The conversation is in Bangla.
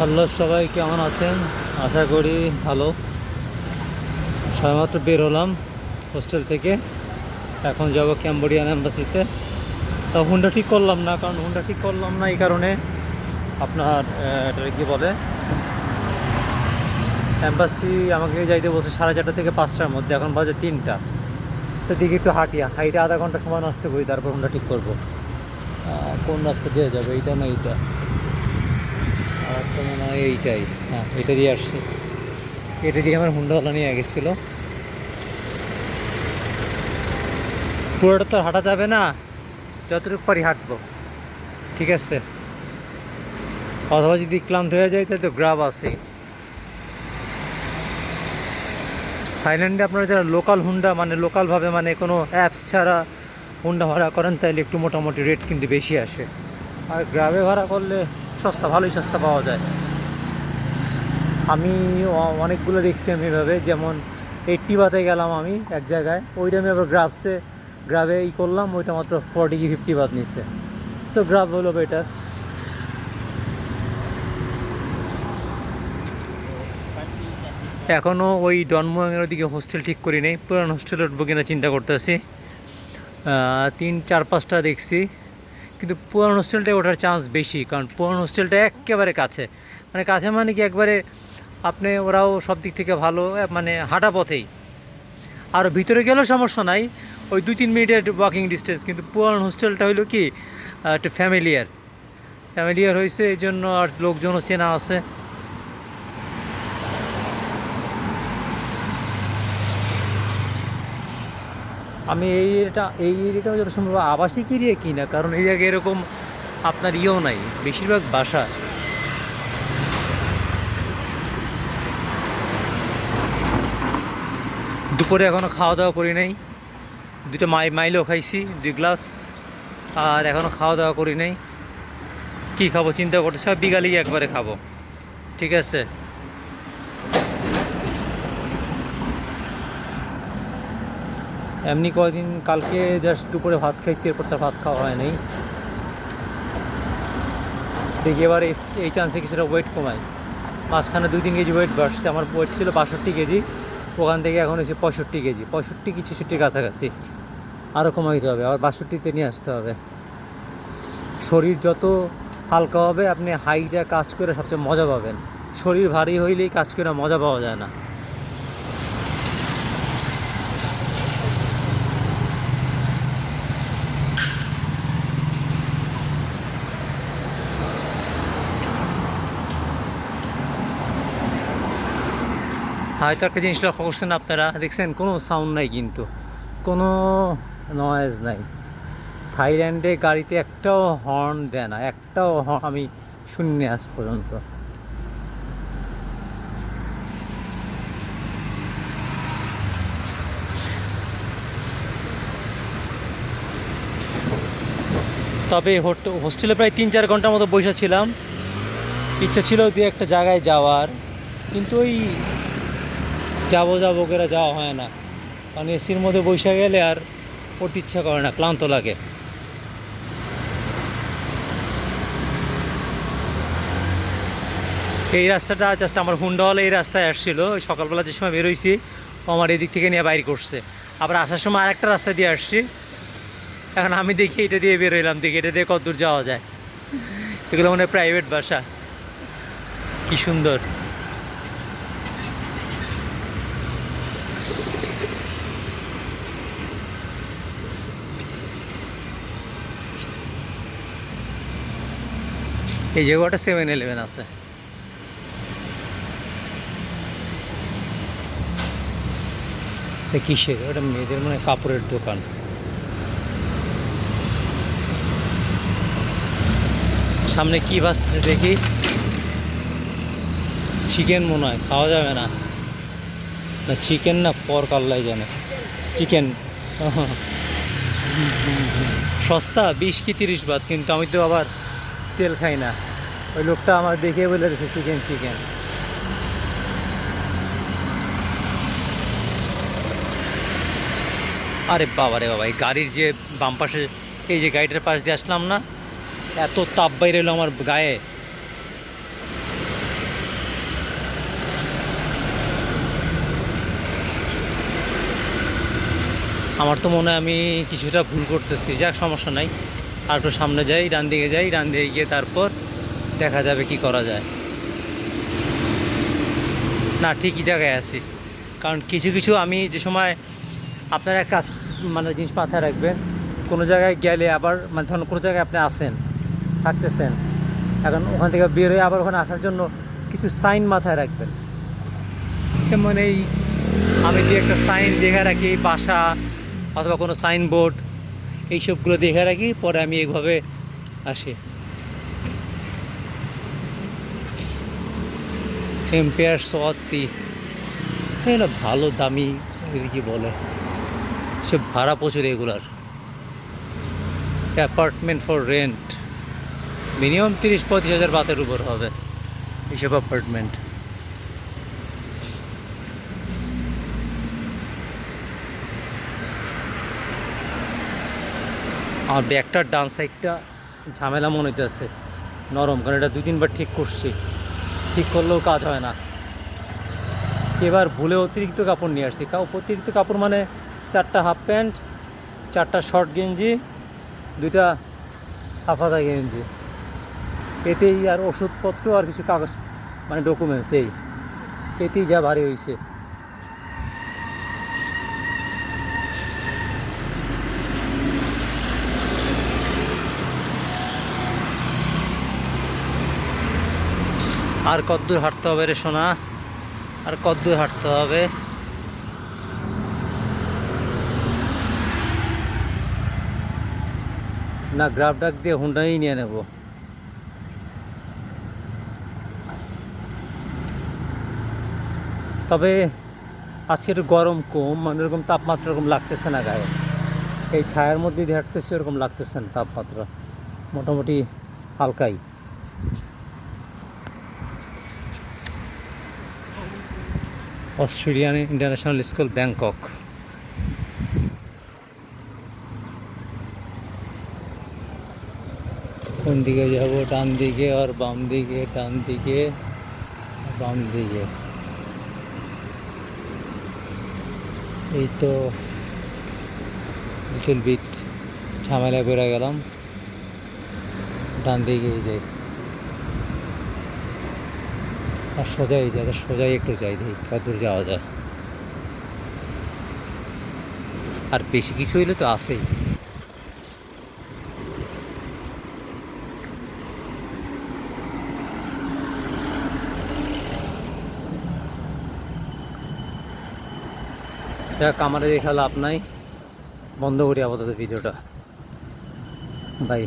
হ্যালো, সবাই কেমন আছেন? আশা করি ভালো। সবেমাত্র বের হলাম হোস্টেল থেকে। এখন যাব ক্যাম্বোডিয়ান অ্যাম্বাসিতে। তা হুন্ডা ঠিক করলাম না, কারণ হুন্ডা ঠিক করলাম না এই কারণে আপনার এটা কী বলে, অ্যাম্বাসি আমাকে যাইতে বলছে 4:30 থেকে 5টার মধ্যে। এখন বাজে 3টা। তো দিকে একটু হাইটে আধা ঘন্টা সময় নষ্ট করি, তারপর হুন্ডা ঠিক করবো। কোন রাস্তা দিয়ে যাবে, এইটা না এইটা? আর তো মনে হয় এইটাই। হ্যাঁ, এটা দিয়ে আসছি। এটা দিয়ে আমার হুন্ডাওয়ালা নিয়ে গেছিলো। পুরোটা তো আর হাঁটা যাবে না, যতটুকু পারি হাঁটবো, ঠিক আছে? অথবা যদি ক্লান্ত হয়ে যায় তাহলে তো গ্রাব আছে। থাইল্যান্ডে আপনারা যারা লোকাল হুন্ডা মানে লোকালভাবে মানে কোনো অ্যাপস ছাড়া হুন্ডা ভাড়া করেন তাহলে একটু মোটামুটি রেট কিন্তু বেশি আসে। আর গ্রাবে ভাড়া করলে সস্তা, ভালোই সস্তা পাওয়া যায়। আমি অনেকগুলো দেখছি আমি এভাবে, যেমন 80 বাতে গেলাম আমি এক জায়গায়, ওইটা আমি আবার গ্রাবে করলাম, ওইটা মাত্র 40 কি 50 বাত নিচ্ছে। সো গ্রাব হলো বেটার। এখনও ওই ডনমুয়াংয়ের ওদিকে হোস্টেল ঠিক করি নেই, পুরান হোস্টেলে উঠবো কিনা চিন্তা করতেছি। 3, 4, 5টা দেখছি, কিন্তু পুরান হোস্টেলটায় ওঠার চান্স বেশি, কারণ পুরান হোস্টেলটা একেবারে কাছে। মানে কাছে মানে কি, একবারে আপনি ওরাও সব দিক থেকে ভালো, মানে হাঁটা পথেই। আর ভিতরে গেলেও সমস্যা নাই, ওই 2-3 মিনিটের ওয়াকিং ডিস্টেন্স। কিন্তু পুরান হোস্টেলটা হইলো কি একটু ফ্যামিলিয়ার হয়েছে, এই জন্য আর লোকজনও চেনা আছে। আমি এই এরিয়াটা যত সম্ভব আবাসিক এরিয়া কিনা, কারণ এই জায়গায় এরকম আপনার ইয়েও নাই, বেশিরভাগ বাসা। দুপুরে এখনও খাওয়া দাওয়া করি নাই, দুটো মাইলও খাইছি 2 গ্লাস, আর এখনও খাওয়া দাওয়া করি নাই। কী খাবো চিন্তা করতেছি, বিকালেই একবারে খাবো, ঠিক আছে? এমনি কয়দিন, কালকে জাস্ট দুপুরে ভাত খাইছি, এরপর তার ভাত খাওয়া হয় নাই। দেখি এবার এই চান্সে কিছুটা ওয়েট কমাই। মাঝখানে 2-3 কেজি ওয়েট বাড়ছে। আমার ওয়েট ছিল 62 কেজি, ওখান থেকে এখন হচ্ছে 65 কেজি, 65 কি 66 কাছাকাছি। আরও কমাইতে হবে, আবার 62তে নিয়ে আসতে হবে। শরীর যত হালকা হবে আপনি হাইটা কাজ করে সবচেয়ে মজা পাবেন। শরীর ভারী হইলেই কাজ করে মজা পাওয়া যায় না। হয়তো একটা জিনিস লক্ষ্য করছেন আপনারা, দেখছেন কোনো সাউন্ড নাই, কিন্তু কোনো নয়েজ নাই। থাইল্যান্ডে গাড়িতে একটাও হর্ন দেয় না, একটাও হর্ন আমি শুনিনি আজ পর্যন্ত। তবে হোস্টেলে প্রায় 3-4 ঘন্টার মতো বসে ছিলাম। ইচ্ছা ছিল 2-একটা জায়গায় যাওয়ার, কিন্তু ওই যাবো করে যাওয়া হয় না, কারণ এসির মধ্যে বসে গেলে আর পড়তে ইচ্ছা করে না, ক্লান্ত লাগে। এই রাস্তাটা জাস্ট আমার হুন্ডাওয়ালা এই রাস্তায় আসছিল, ওই সকালবেলা যে সময় বেরোইছি ও আমার এদিক থেকে নিয়ে বাইর করছে। আবার আসার সময় আরেকটা রাস্তা দিয়ে আসছি। এখন আমি দেখি এটা দিয়ে বেরোইলাম, দেখি এটা দিয়ে কত দূর যাওয়া যায়। এগুলো মানে প্রাইভেট বাসা, কি সুন্দর। এই জায়গাটা 7-Eleven আছে। কিসের ওটা? মেয়েদের মানে কাপড়ের দোকান। সামনে কি ভাসছে দেখি, চিকেন মনে হয়, খাওয়া যাবে না। না চিকেন না পর্ক, আল্লাহ জানে। চিকেন। সস্তা 20 কি 30 বাত, কিন্তু আমি তো আবার তেল খাই না। ওই লোকটা আমার দেখে বলে দিয়েছে চিকেন চিকেন। আরে বাবা রে বাবা, এই গাড়ির যে বাম পাশে, এই যে গাড়িটার পাশ দিয়ে আসলাম না, এত তাপ বাইরে এলো আমার গায়ে। আমার তো মনে হয় আমি কিছুটা ভুল করতেছি, যাক সমস্যা নাই। আর একটু সামনে যাই, ডান দিকে যাই, ডান দিকে গিয়ে তারপর দেখা যাবে কি করা যায়। না, ঠিকই জায়গায় আছি। কারণ কিছু কিছু আমি যে সময় আপনারা কাজ মানে জিনিস মাথায় রাখবেন, কোনো জায়গায় গেলে আবার মানে ধরুন কোনো জায়গায় আপনি আসেন, থাকতেছেন, এখন ওখান থেকে বের হয়ে আবার ওখানে আসার জন্য কিছু সাইন মাথায় রাখবেন। যেমন এই আমি যে একটা সাইন দেখে রাখি, বাসা অথবা কোনো সাইনবোর্ড, এইসবগুলো দেখে রাখি, পরে আমি এইভাবে আসি। এম্পায়ার সত্তি এগুলো ভালো দামি, কি বলে সব ভাড়া প্রচুর এগুলার। অ্যাপার্টমেন্ট ফর রেন্ট মিনিমাম 30-35 হাজার বাতের উপর হবে এইসব অ্যাপার্টমেন্ট। আমার ব্যাগটার ডান সাইডটা ঝামেলা মনে হইতেছে নরম, কারণ এটা 2-3 বার ঠিক করছি, ঠিক করলেও কাজ হয় না। এবার ভুলে অতিরিক্ত কাপড় নিয়ে আসছি। অতিরিক্ত কাপড় মানে 4টা হাফ প্যান্ট, 4টা শর্ট গেঞ্জি, 2টা হাফাদা গেঞ্জি, এতেই আর ওষুধপত্র আর কিছু কাগজ মানে ডকুমেন্টস, এতেই যা ভারী হয়েছে। আর কতদূর হাঁটতে হবে রে সোনা, আর কতদূর হাঁটতে হবে? না, গ্রাফ ডাক দিয়ে হুন্ডাই নিয়ে নেব। তবে আজকে একটু গরম কম, মানে এরকম তাপমাত্রা এরকম লাগতেছে না গায়ে। এই ছায়ার মধ্যে দিয়ে হাঁটতেছি, ওরকম লাগতেছে না তাপমাত্রা, মোটামুটি হালকাই। Australian international school, Bangkok. কোন দিকে যাব? ডান দিকে আর বাম দিকে, ডান দিকে বাম দিকে। এই তো লিটল বিট ঝামেলা বেড়ে গেলাম, ডান দিকে যাই আর সোজাই যাই, সোজাই একটু যাই, দেখি কত দূর যাওয়া যায়। আর বেশি কিছু হইলে তো আসেই। যাক, আমাদের দেখা লাভ নাই, বন্ধ করি আপাতত ভিডিওটা। বাই।